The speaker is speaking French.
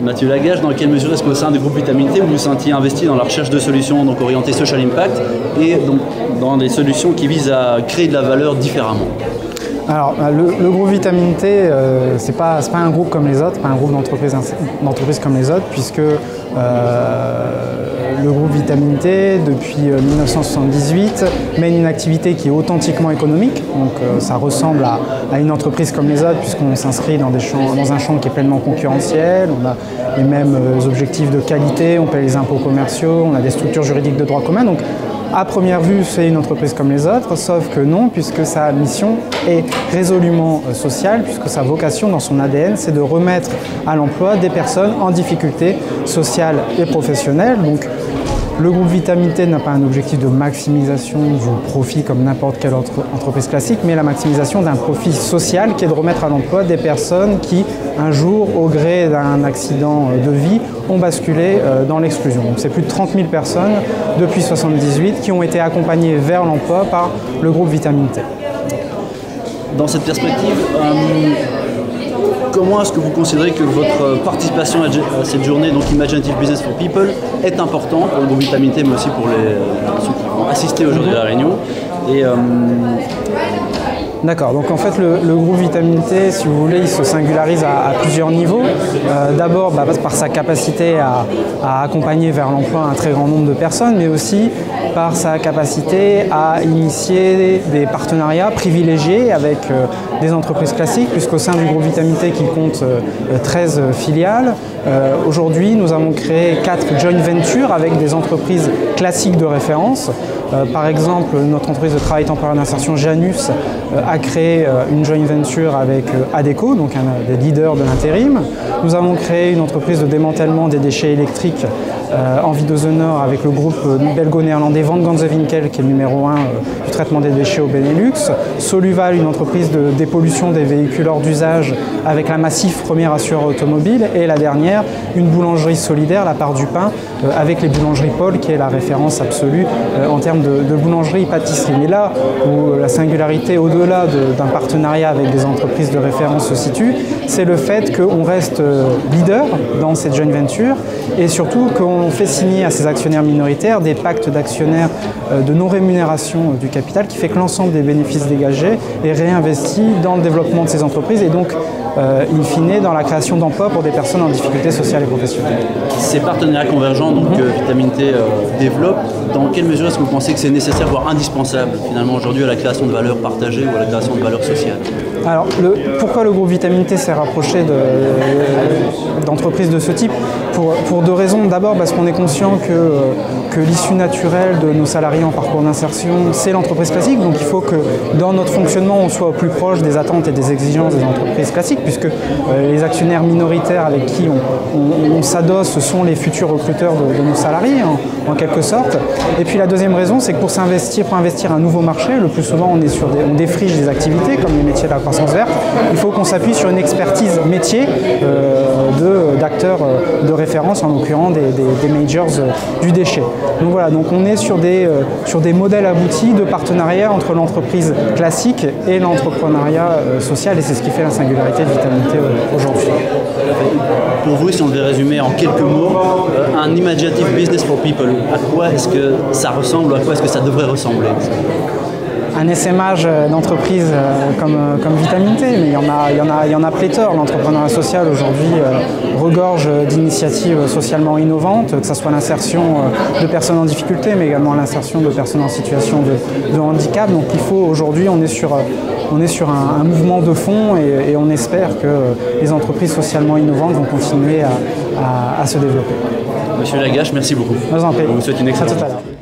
Mathieu Lagache, dans quelle mesure est-ce qu'au sein du groupe Vitamine T, vous vous sentiez investi dans la recherche de solutions donc orientées social impact et donc dans des solutions qui visent à créer de la valeur différemment? Alors, le groupe Vitamine T, c'est pas un groupe comme les autres, pas un groupe d'entreprises comme les autres, puisque le groupe Vitamine T, depuis 1978, mène une activité qui est authentiquement économique. Donc, ça ressemble à une entreprise comme les autres, puisqu'on s'inscrit dans un champ qui est pleinement concurrentiel. On a les mêmes objectifs de qualité, on paie les impôts commerciaux, on a des structures juridiques de droit commun. Donc, à première vue, c'est une entreprise comme les autres, sauf que non, puisque sa mission est résolument sociale, puisque sa vocation dans son ADN, c'est de remettre à l'emploi des personnes en difficulté sociale et professionnelle. Donc, le groupe Vitamine T n'a pas un objectif de maximisation du profit comme n'importe quelle autre entreprise classique, mais la maximisation d'un profit social qui est de remettre à l'emploi des personnes qui, un jour, au gré d'un accident de vie, ont basculé dans l'exclusion. Donc c'est plus de 30 000 personnes depuis 1978 qui ont été accompagnées vers l'emploi par le groupe Vitamine T. Dans cette perspective, comment est-ce que vous considérez que votre participation à cette journée, donc Imaginative Business for People, est importante pour le groupe Vitamine T, mais aussi pour ceux qui vont assister aujourd'hui à la réunion? D'accord, donc en fait le groupe Vitamine T, si vous voulez, il se singularise à plusieurs niveaux. D'abord par sa capacité à accompagner vers l'emploi un très grand nombre de personnes, mais aussi par sa capacité à initier des partenariats privilégiés avec des entreprises classiques, puisqu'au sein du groupe Vitamine T qui compte 13 filiales, aujourd'hui nous avons créé 4 joint ventures avec des entreprises classiques de référence. Par exemple, notre entreprise de travail temporaire d'insertion Janus a créé une joint venture avec Adecco, donc un des leaders de l'intérim. Nous avons créé une entreprise de démantèlement des déchets électriques en Wiedosener avec le groupe belgo-néerlandais Van Ganze Winkel, qui est le numéro 1 du traitement des déchets au Benelux. Soluval, une entreprise de dépollution des véhicules hors d'usage avec la Massif, premier assureur automobile. Et la dernière, une boulangerie solidaire, la Part du Pain, avec les boulangeries Paul, qui est la référence absolue en termes de boulangerie-pâtisserie. Mais là où la singularité, au-delà d'un partenariat avec des entreprises de référence se situe, c'est le fait qu'on reste leader dans cette joint venture et surtout qu'on fait signer à ses actionnaires minoritaires des pactes d'actionnaires de non-rémunération du capital qui fait que l'ensemble des bénéfices dégagés est réinvesti dans le développement de ces entreprises et donc in fine dans la création d'emplois pour des personnes en difficulté sociale et professionnelle. Ces partenariats convergents que Vitamine T développe, dans quelle mesure est-ce que vous pensez que c'est nécessaire, voire indispensable finalement aujourd'hui à la création de valeur partagée ou à la création de valeur sociale? Alors, pourquoi le groupe Vitamine T s'est rapproché d'entreprises de ce type? Pour deux raisons. D'abord parce qu'on est conscient que l'issue naturelle de nos salariés en parcours d'insertion, c'est l'entreprise classique. Donc il faut que dans notre fonctionnement, on soit au plus proche des attentes et des exigences des entreprises classiques, puisque les actionnaires minoritaires avec qui on s'adosse, ce sont les futurs recruteurs de nos salariés, en quelque sorte. Et puis la deuxième raison, c'est que pour investir un nouveau marché, le plus souvent on défriche des activités comme les métiers de la croissance verte, il faut qu'on s'appuie sur une expertise métier d'acteurs de référence, en l'occurrence des majors du déchet. Donc voilà, donc on est sur des modèles aboutis de partenariat entre l'entreprise classique et l'entrepreneuriat social, et c'est ce qui fait la singularité de Vitamine T aujourd'hui. Pour vous, si on devait résumer en quelques mots, un Imaginative Business for People, à quoi est-ce que ça ressemble, à quoi est-ce que ça devrait ressembler? Un essaimage d'entreprises comme Vitamine T, mais il y en a pléthore. L'entrepreneuriat social aujourd'hui regorge d'initiatives socialement innovantes, que ce soit l'insertion de personnes en difficulté, mais également l'insertion de personnes en situation de handicap. Donc il faut aujourd'hui, on est sur un mouvement de fond et on espère que les entreprises socialement innovantes vont continuer à se développer. Monsieur Lagache, merci beaucoup. Je vous en prie. Je vous souhaite une excellente journée.